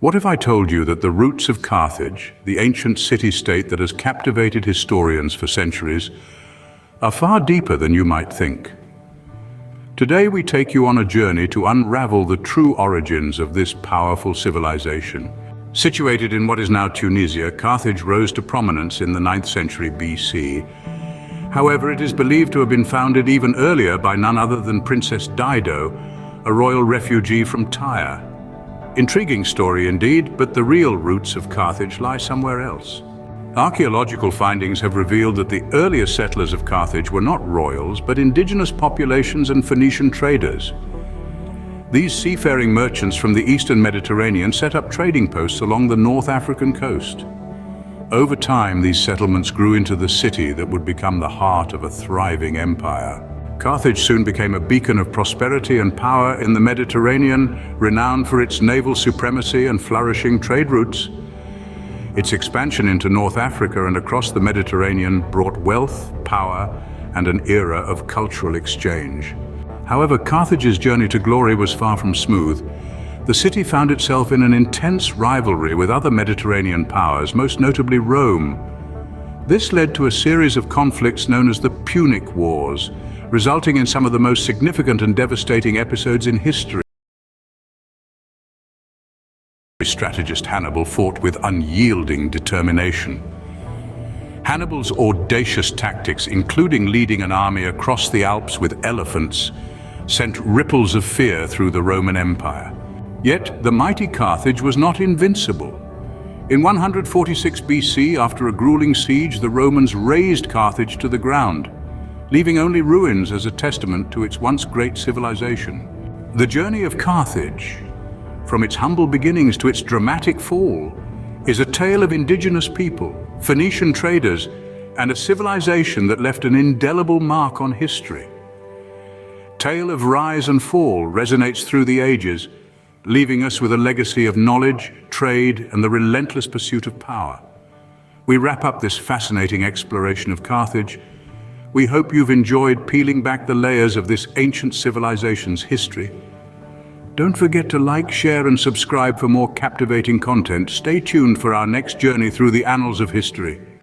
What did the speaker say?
What if I told you that the roots of Carthage, the ancient city-state that has captivated historians for centuries, are far deeper than you might think? Today we take you on a journey to unravel the true origins of this powerful civilization. Situated in what is now Tunisia, Carthage rose to prominence in the 9th century BC. However, it is believed to have been founded even earlier by none other than Princess Dido, a royal refugee from Tyre. Intriguing story indeed, but the real roots of Carthage lie somewhere else. Archaeological findings have revealed that the earliest settlers of Carthage were not royals, but indigenous populations and Phoenician traders. These seafaring merchants from the eastern Mediterranean set up trading posts along the North African coast. Over time, these settlements grew into the city that would become the heart of a thriving empire. Carthage soon became a beacon of prosperity and power in the Mediterranean, renowned for its naval supremacy and flourishing trade routes. Its expansion into North Africa and across the Mediterranean brought wealth, power, and an era of cultural exchange. However, Carthage's journey to glory was far from smooth. The city found itself in an intense rivalry with other Mediterranean powers, most notably Rome. This led to a series of conflicts known as the Punic Wars, resulting in some of the most significant and devastating episodes in history. Strategist Hannibal fought with unyielding determination. Hannibal's audacious tactics, including leading an army across the Alps with elephants, sent ripples of fear through the Roman Empire. Yet the mighty Carthage was not invincible. In 146 BC, after a grueling siege, the Romans razed Carthage to the ground, leaving only ruins as a testament to its once great civilization. The journey of Carthage, from its humble beginnings to its dramatic fall, is a tale of indigenous people, Phoenician traders, and a civilization that left an indelible mark on history. Tale of rise and fall resonates through the ages, leaving us with a legacy of knowledge, trade, and the relentless pursuit of power. We wrap up this fascinating exploration of Carthage. We hope you've enjoyed peeling back the layers of this ancient civilization's history. Don't forget to like, share, and subscribe for more captivating content. Stay tuned for our next journey through the annals of history.